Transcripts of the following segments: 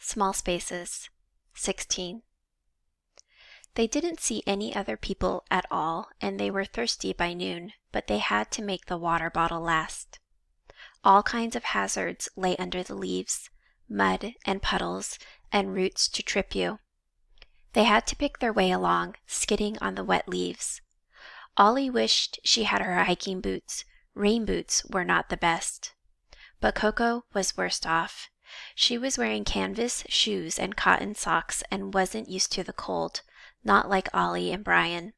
Small spaces. 16. They didn't see any other people at all, and they were thirsty by noon, but they had to make the water bottle last. All kinds of hazards lay under the leaves, mud and puddles and roots to trip you. They had to pick their way along, skidding on the wet leaves. Ollie wished she had her hiking boots. Rain boots were not the best. But Coco was worst off. She was wearing canvas shoes and cotton socks and wasn't used to the cold, not like Ollie and Brian.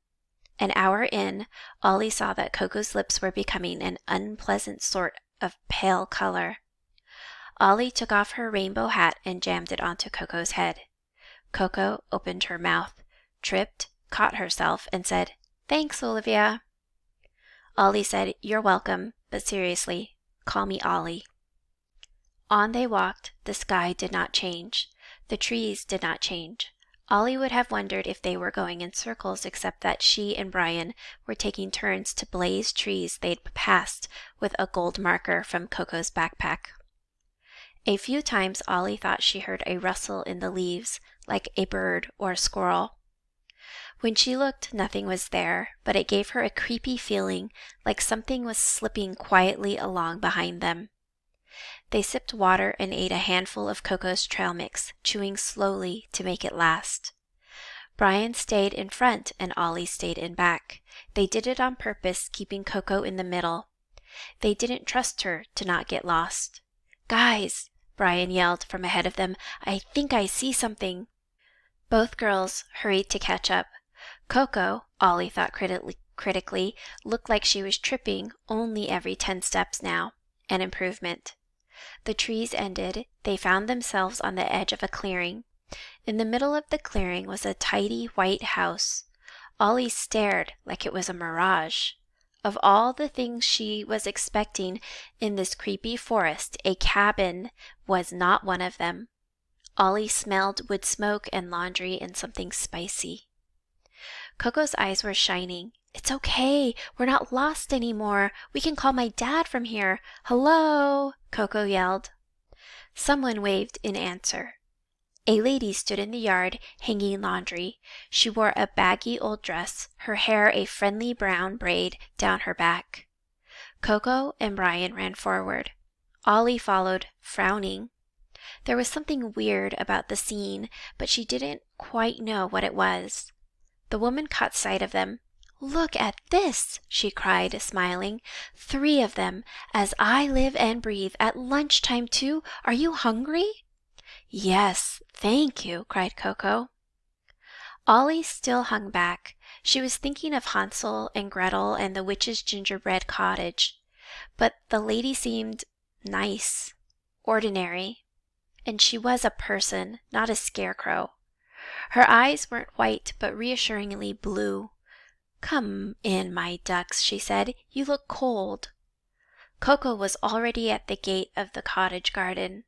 An hour in, Ollie saw that Coco's lips were becoming an unpleasant sort of pale color. Ollie took off her rainbow hat and jammed it onto Coco's head. Coco opened her mouth, tripped, caught herself, and said, "Thanks, Olivia." Ollie said, "You're welcome, but seriously, call me Ollie." On they walked. The sky did not change. The trees did not change. Ollie would have wondered if they were going in circles, except that she and Brian were taking turns to blaze trees they'd passed with a gold marker from Coco's backpack. A few times Ollie thought she heard a rustle in the leaves, like a bird or a squirrel. When she looked, nothing was there, but it gave her a creepy feeling, like something was slipping quietly along behind them. They sipped water and ate a handful of Coco's trail mix, chewing slowly to make it last. Brian stayed in front and Ollie stayed in back. They did it on purpose, keeping Coco in the middle. They didn't trust her to not get lost. "Guys," Brian yelled from ahead of them, "I think I see something." Both girls hurried to catch up. Coco, Ollie thought critically, looked like she was tripping only every 10 steps now. An improvement. The trees ended. They found themselves on the edge of a clearing. In the middle of the clearing was a tidy white house. Ollie stared like it was a mirage. Of all the things she was expecting in this creepy forest, a cabin was not one of them. Ollie smelled wood smoke and laundry and something spicy. Coco's eyes were shining. "It's okay. We're not lost anymore. We can call my dad from here. Hello!" Coco yelled. Someone waved in answer. A lady stood in the yard, hanging laundry. She wore a baggy old dress, her hair a friendly brown braid down her back. Coco and Brian ran forward. Ollie followed, frowning. There was something weird about the scene, but she didn't quite know what it was. The woman caught sight of them. "Look at this!" she cried, smiling. "3 of them, as I live and breathe, at lunchtime too. Are you hungry?" "Yes, thank you," cried Coco. Ollie still hung back. She was thinking of Hansel and Gretel and the witch's gingerbread cottage. But the lady seemed nice, ordinary, and she was a person, not a scarecrow. Her eyes weren't white, but reassuringly blue. "Come in, my ducks," she said. "You look cold." Coco was already at the gate of the cottage garden.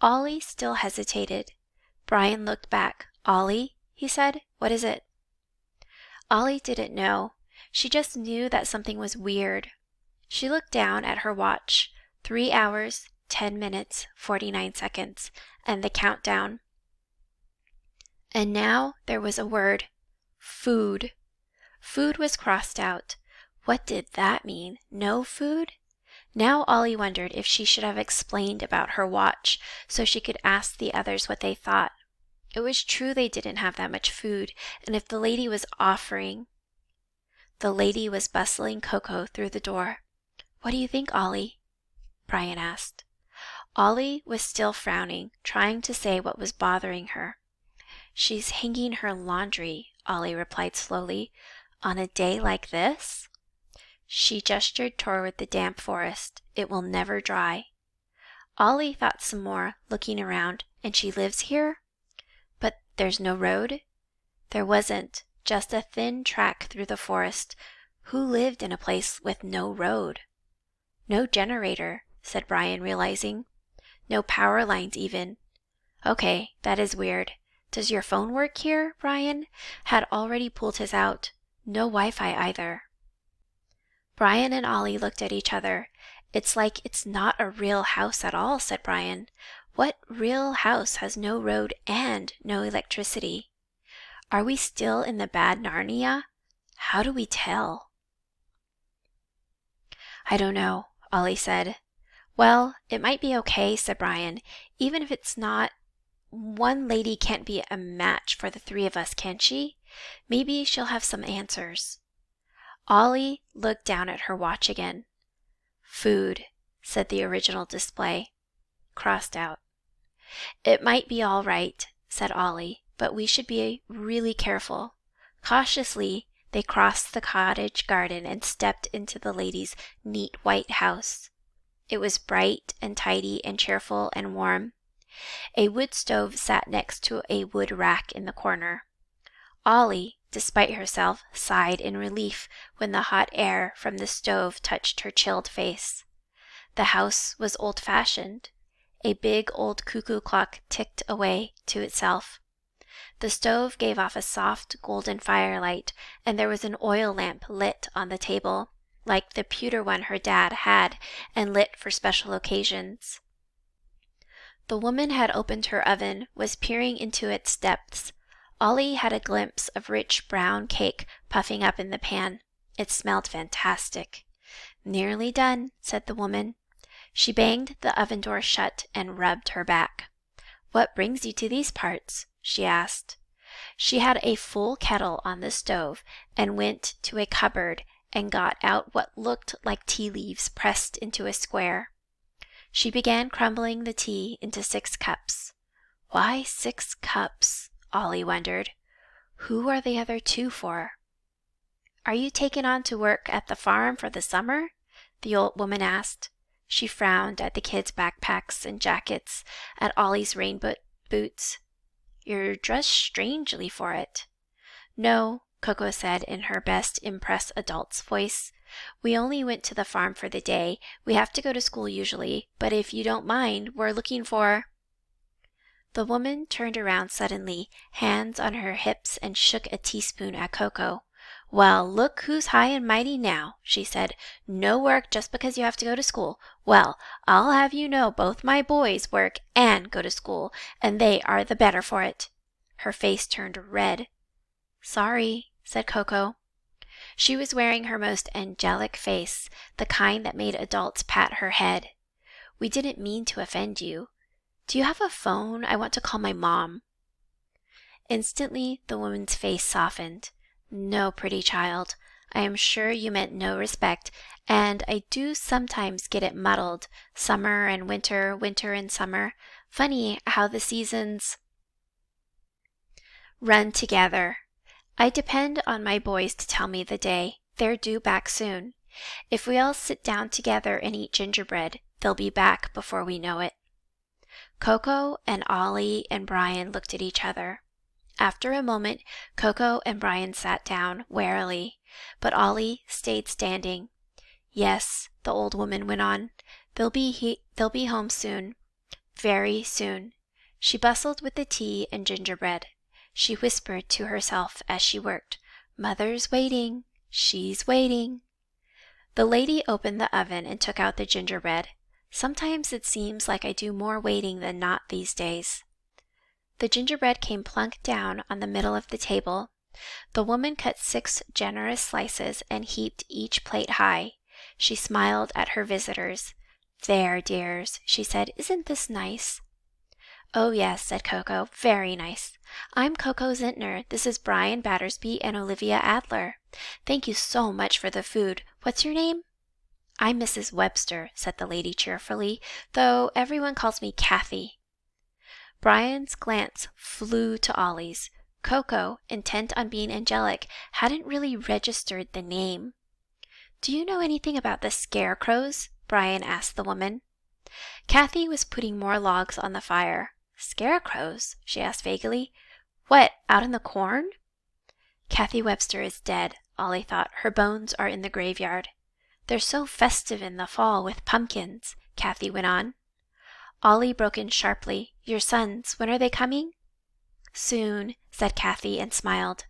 Ollie still hesitated. Brian looked back. "Ollie," he said, "what is it?" Ollie didn't know. She just knew that something was weird. She looked down at her watch. 3 hours, 10 minutes, 49 seconds, and the countdown. And now there was a word. Food. Food was crossed out. What did that mean? No food? Now Ollie wondered if she should have explained about her watch so she could ask the others what they thought. It was true they didn't have that much food, and if the lady was offering... The lady was bustling Coco through the door. "What do you think, Ollie?" Brian asked. Ollie was still frowning, trying to say what was bothering her. "She's hanging her laundry," Ollie replied slowly. "On a day like this?" She gestured toward the damp forest. "It will never dry." Ollie thought some more, looking around. "And she lives here? But there's no road?" There wasn't, just a thin track through the forest. Who lived in a place with no road? "No generator," said Brian, realizing. "No power lines even. Okay, that is weird. Does your phone work here?" Brian had already pulled his out. No Wi-Fi either. Brian and Ollie looked at each other. "It's like it's not a real house at all," said Brian. What real house has no road and no electricity? Are we still in the bad Narnia? How do we tell? I don't know, Ollie said. Well, it might be okay, said Brian. Even if it's not, one lady can't be a match for the three of us, can she? Maybe she'll have some answers. Ollie looked down at her watch again. Food, said the original display. Crossed out. It might be all right, said Ollie, but we should be really careful. Cautiously, they crossed the cottage garden and stepped into the lady's neat white house. It was bright and tidy and cheerful and warm. A wood stove sat next to a wood rack in the corner. Ollie, despite herself, sighed in relief when the hot air from the stove touched her chilled face. The house was old-fashioned. A big old cuckoo clock ticked away to itself. The stove gave off a soft golden firelight, and there was an oil lamp lit on the table, like the pewter one her dad had and lit for special occasions. The woman had opened her oven, was peering into its depths. Ollie had a glimpse of rich brown cake puffing up in the pan. It smelled fantastic. Nearly done, said the woman. She banged the oven door shut and rubbed her back. What brings you to these parts? She asked. She had a full kettle on the stove and went to a cupboard and got out what looked like tea leaves pressed into a square. She began crumbling the tea into 6 cups. Why 6 cups? Ollie wondered. Who are the other 2 for? Are you taken on to work at the farm for the summer? The old woman asked. She frowned at the kids' backpacks and jackets, at Ollie's rain boots. You're dressed strangely for it. No, Coco said in her best impress adult's voice. We only went to the farm for the day. We have to go to school usually, but if you don't mind, we're looking for... The woman turned around suddenly, hands on her hips, and shook a teaspoon at Coco. Well, look who's high and mighty now, she said. No work just because you have to go to school. Well, I'll have you know both my boys work and go to school, and they are the better for it. Her face turned red. Sorry, said Coco. She was wearing her most angelic face, the kind that made adults pat her head. We didn't mean to offend you. Do you have a phone? I want to call my mom. Instantly, the woman's face softened. No, pretty child. I am sure you meant no respect, and I do sometimes get it muddled. Summer and winter, winter and summer. Funny how the seasons run together. I depend on my boys to tell me the day. They're due back soon. If we all sit down together and eat gingerbread, they'll be back before we know it. Coco and Ollie and Brian looked at each other. After a moment, Coco and Brian sat down warily, but Ollie stayed standing. Yes, the old woman went on. They'll be home soon. Very soon. She bustled with the tea and gingerbread. She whispered to herself as she worked, Mother's waiting. She's waiting. The lady opened the oven and took out the gingerbread. Sometimes it seems like I do more waiting than not these days. The gingerbread came plunk down on the middle of the table. The woman cut 6 generous slices and heaped each plate high. She smiled at her visitors. There, dears, she said, isn't this nice? Oh, yes, said Coco, very nice. I'm Coco Zintner. This is Brian Battersby and Olivia Adler. Thank you so much for the food. What's your name? I'm Mrs. Webster, said the lady cheerfully, though everyone calls me Kathy. Brian's glance flew to Ollie's. Coco, intent on being angelic, hadn't really registered the name. Do you know anything about the scarecrows? Brian asked the woman. Kathy was putting more logs on the fire. Scarecrows? She asked vaguely. What, out in the corn? Kathy Webster is dead, Ollie thought. Her bones are in the graveyard. They're so festive in the fall with pumpkins, Kathy went on. Ollie broke in sharply. Your sons, when are they coming? Soon, said Kathy and smiled.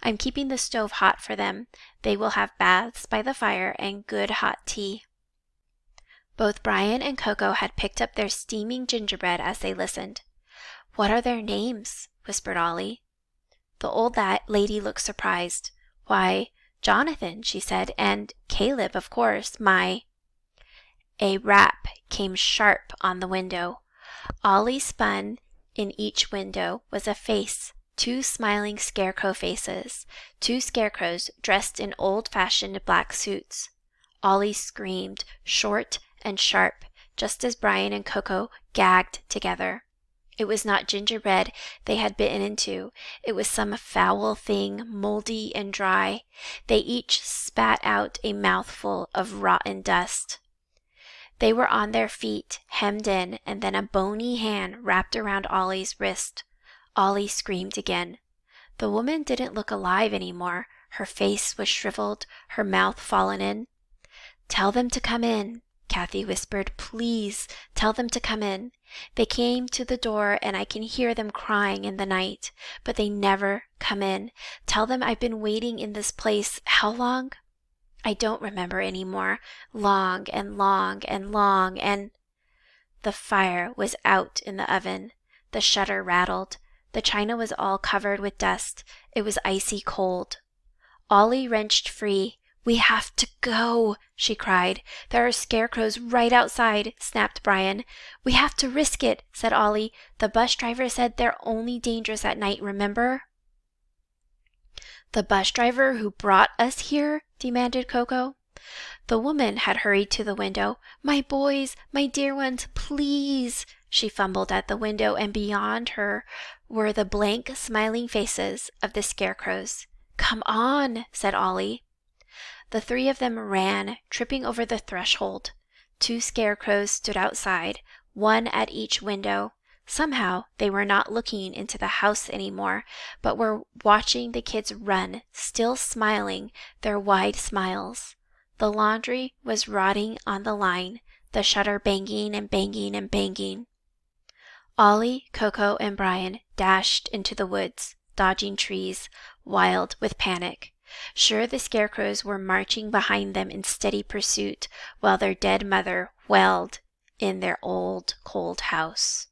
I'm keeping the stove hot for them. They will have baths by the fire and good hot tea. Both Brian and Coco had picked up their steaming gingerbread as they listened. "What are their names?" whispered Ollie. The old lady looked surprised. "Why, Jonathan," she said, "and Caleb, of course. A rap came sharp on the window. Ollie spun in each window was a face, two smiling scarecrow faces, two scarecrows dressed in old-fashioned black suits. Ollie screamed, short and sharp, just as Brian and Coco gagged together. It was not gingerbread they had bitten into. It was some foul thing, moldy and dry. They each spat out a mouthful of rotten dust. They were on their feet, hemmed in, and then a bony hand wrapped around Ollie's wrist. Ollie screamed again. The woman didn't look alive any more. Her face was shriveled, her mouth fallen in. "Tell them to come in," Kathy whispered. "Please, tell them to come in. They came to the door and I can hear them crying in the night, but they never come in. Tell them I've been waiting in this place how long? I don't remember any more. Long and long and long and—" The fire was out in the oven. The shutter rattled. The china was all covered with dust. It was icy cold. Ollie wrenched free. "We have to go," she cried. "There are scarecrows right outside," snapped Brian. "We have to risk it," said Ollie. "The bus driver said they're only dangerous at night, remember?" "The bus driver who brought us here?" demanded Coco. The woman had hurried to the window. "My boys, my dear ones, please!" She fumbled at the window, and beyond her were the blank, smiling faces of the scarecrows. "Come on," said Ollie. The three of them ran, tripping over the threshold. Two scarecrows stood outside, one at each window. Somehow they were not looking into the house any more, but were watching the kids run, still smiling their wide smiles. The laundry was rotting on the line, the shutter banging and banging and banging. Ollie, Coco, and Brian dashed into the woods, dodging trees, wild with panic. Sure, the scarecrows were marching behind them in steady pursuit, while their dead mother wailed in their old, cold house.